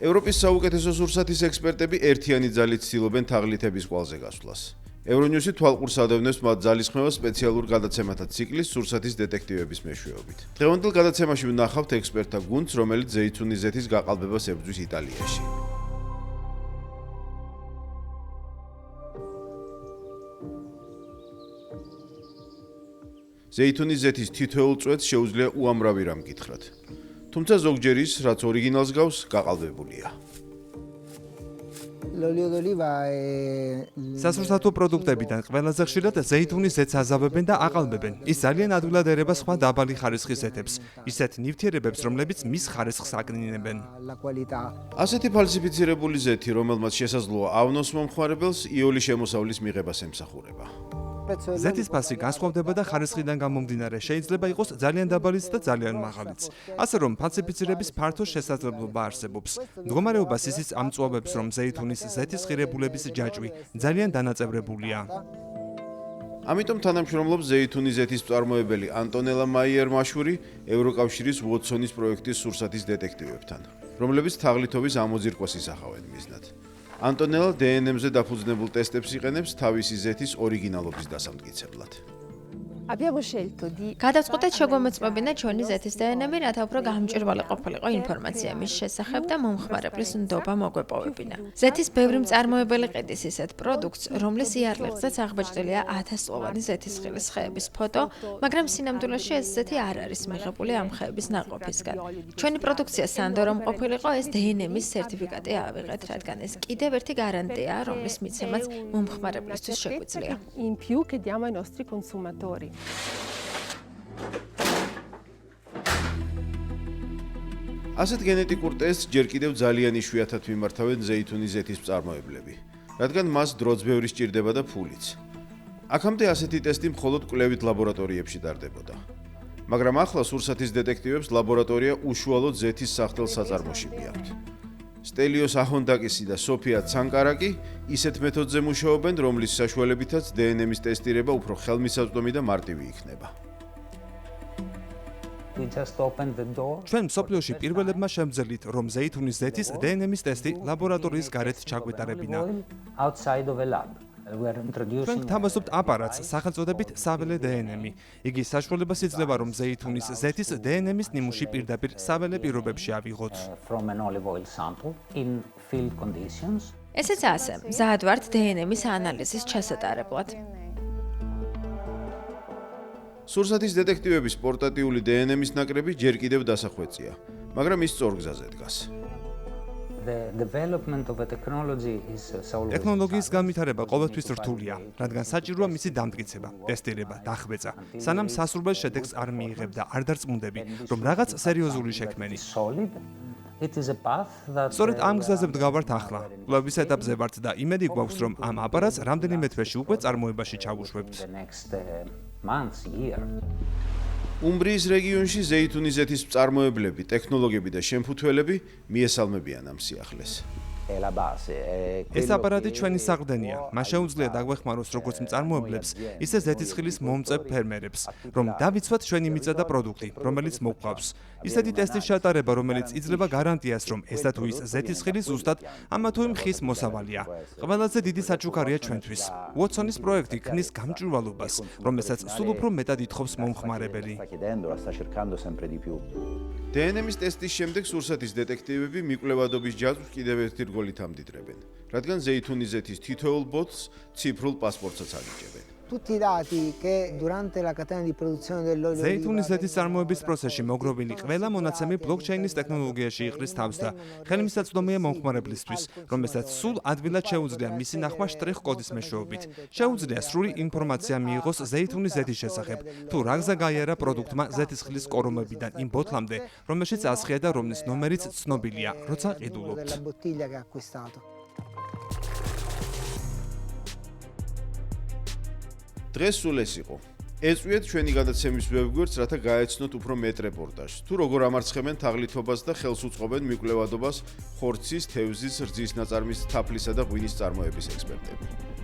ევროპის საუკეთესო სურსათის ექსპერტები ერთიანი ძალით ცდილობენ თაღლითების კვალზე გასვლას. Euronews-ი თვალყურს ადევნებს მათ ძალისხმევას სპეციალურ გადაცემათა ციკლის სურსათის დეტექტივების მეშვეობით. დღევანდელ გადაცემაში ვნახავთ ექსპერტთა გუნდს, რომელიც ზეითუნის ზეთის გაყალბებას ებრძვის იტალიაში. ზეითუნის ზეთის თითოეულ წვეთს შეუძლია უამრავი რამ გითხრათ. თუმცა ზოგჯერ ის, რაც ორიგინალს გავს, გაყალბებულია. სასურსათო პროდუქტებიდან ყველაზე ხშირად ზეითუნის ზეთს აზავებენ და აყალბებენ. ის ძალიან ადვილად ერება სხვა დაბალი ხარისხის ზეთებს, ისეთ ნივთიერებებს, რომლებიც მის ხარისხს აკნინებენ. ასეთი ფალსიფიცირებული ზეთი, რომელმაც შესაძლოა ავნოს მომხმარებელს, იოლის შემოსავლის მიღებას ემსახურება. ზეთის ფასი განსხვავდება და ხარისხიდან გამომდინარე შეიძლება იყოს ძალიან დაბალიც და ძალიან მაღალიც. ასე რომ ფალსიფიცირების ფართო შესაძლებლობა არსებობს. მდგომარეობას ისიც ამწვავებს, რომ ზეითუნის ზეთის ღირებულების ჯაჭვი ძალიან დანაწევრებულია. ამიტომ თანამშრომლობს ზეითუნის ზეთის მწარმოებელი ანტონელა მაიერ-მაშური ევროკავშირის უოტსონის პროექტის სურსათის დეტექტივებთან, რომლებიც თაღლითობის ამოძირკვას ისახავენ მიზნად. ანტონელა DNM-ზე დაფუძნებულ ტესტებს იყენებს თავისი ზეთის ორიგინალობის დასამტკიცებლად. გადავწყვეტეთ შეგვამოწმებინა ჩვენი ზეთის DNM-ი, რათა უფრო გამჭვირვალე ყოფილიყო ინფორმაცია მის შესახებ და მომხმარებლის ნდობა მოგვეპოვებინა. ზეთის ბევრი მწარმოებელი ყიდის ისეთ პროდუქტს, რომლის იარლიღზეც აღბეჭდილია 1000 სლოვანი ზეთისხილის ხეების ფოტო, მაგრამ სინამდვილეში ეს ზეთი არ არის მიღებული ამ ხეების ნაყოფისგან. ჩვენი პროდუქცია სანდო რომ ყოფილიყო, ეს DNM-ის სერტიფიკატი ავიღეთ, რადგან ეს კიდევ ერთი გარანტია, რომლის მიცემაც მომხმარებლისთვის შეგვიძლია. ასეთ გენეტიკურ ტესტს ჯერ კიდევ ძალიან იშვიათად მიმართავენ ზეითუნის ზეთის მწარმოებლები, რადგან მას დროც ბევრი სჭირდება და ფულიც. აქამდე ასეთი ტესტი მხოლოდ კვლევით ლაბორატორიებში ტარდებოდა. მაგრამ ახლა სურსათის დეტექტივებს ლაბორატორია უშუალოდ ზეთის სახთელ საწარმოში მიაქვთ. სტელიოს აჰონდაკისი და სოფია ცანკარაკი ისეთ მეთოდზე მუშაობენ, რომლის საშუალებითაც DNM-ის ტესტირება უფრო ხელმისაწვდომი და მარტივი იქნება. ჩვენ მსოფლიოში პირველებმა შემძელით, რომ ზეითუნის ზეთის DNM-ის ტესტი ლაბორატორიის გარეთ ჩაგვეტარებინა. ჩვენ გთავაზობთ აპარატს სახელწოდებით საველე DNM-ი. იგი საშუალებას იძლევა, რომ ზეითუნის ზეთის DNM-ის ნიმუში პირდაპირ საველე პირობებში ავიღოთ. ესეც ასე, მზად ვართ DNM-ის ანალიზის ჩასატარებლად. სურსათის დეტექტივების პორტატიული DNM-ის ნაკრები ჯერ კიდევ დასახვეწია, მაგრამ ის სწორ გზაზე დგას. ტექნოლოგიის განვითარება ყოველთვის რთულია, რადგან საჭიროა მისი დამტკიცება, ტესტირება, დახვეწა, სანამ სასურველ შედეგს არ მიიღებ და არ დარწმუნდები, რომ რაღაც სერიოზული შექმენი. სწორედ ამ გზაზე ვდგავართ ახლა. კვლევის ეტაპზე ვართ და იმედი გვაქვს, რომ ამ აპარატს რამდენიმე თვეში უკვე წარმოებაში ჩავუშვებთ. უმბრიის რეგიონში ზეითუნის ზეთის მწარმოებლები, ტექნოლოგები და შემფუთველები მიესალმებიან ამ სიახლეს. ეს აპარატი ჩვენი საყრდენია. მას შეუძლია დაგვეხმაროს როგორც მწარმოებლებს, ისე ზეთისხილის მომწებ ფერმერებს, რომ დავიცვათ ჩვენი მიწა და პროდუქტი, რომელიც მოგვყავს. ისეთი ტესტის ჩატარება, რომელიც იძლევა გარანტიას, რომ ესა თუ ის ზეთისხილი ზუსტად ამა თუ იმ ხის მოსავალია. ყველაზე დიდი საჩუქარია ჩვენთვის. უოტსონის პროექტი ქმნის გამჭვირვალობას, რომელსაც სულ უფრო მეტად ითხოვს მომხმარებელი. DNM-ის ტესტის შემდეგ სურსათის დეტექტივები მიკვლევადობის ჯაჭვს კიდევ ერთი რგოლით ამდიდრებენ, რადგან ზეითუნის ზეთის თითოეულ ბოთლს ციფრულ პასპორტსაც ანიჭებენ. ზეითუნის ზეთის წარმოების პროცესში მოგროვილი ყველა მონაცემი ბლოკჩეინის ტექნოლოგიაში იყრის თავს და ხელმისაწვდომია მომხმარებლისთვის, რომელსაც სულ ადვილად შეუძლია მისი ნახვა შტრიხ კოდის მეშვეობით. შეუძლია სრული ინფორმაცია მიიღოს ზეითუნის ზეთის შესახებ, თუ რა გზა გაიარა პროდუქტმა ზეთისხილის კორომებიდან იმ ბოთლამდე, რომელშიც ასხია და რომლის ნომერიც ცნობილია, როცა ყიდულობთ. დღეს სულ ეს იყო. ეწვიეთ ჩვენი გადაცემის ვებგვერდს, რათა გაეცნოთ უფრო მეტ რეპორტაჟს. თუ როგორ ამარცხებენ თაღლითობას და ხელს უწყობენ მიკვლევადობას ხორცის, თევზის, რძის ნაწარმის, თაფლისა და ღვინის წარმოების ექსპერტები.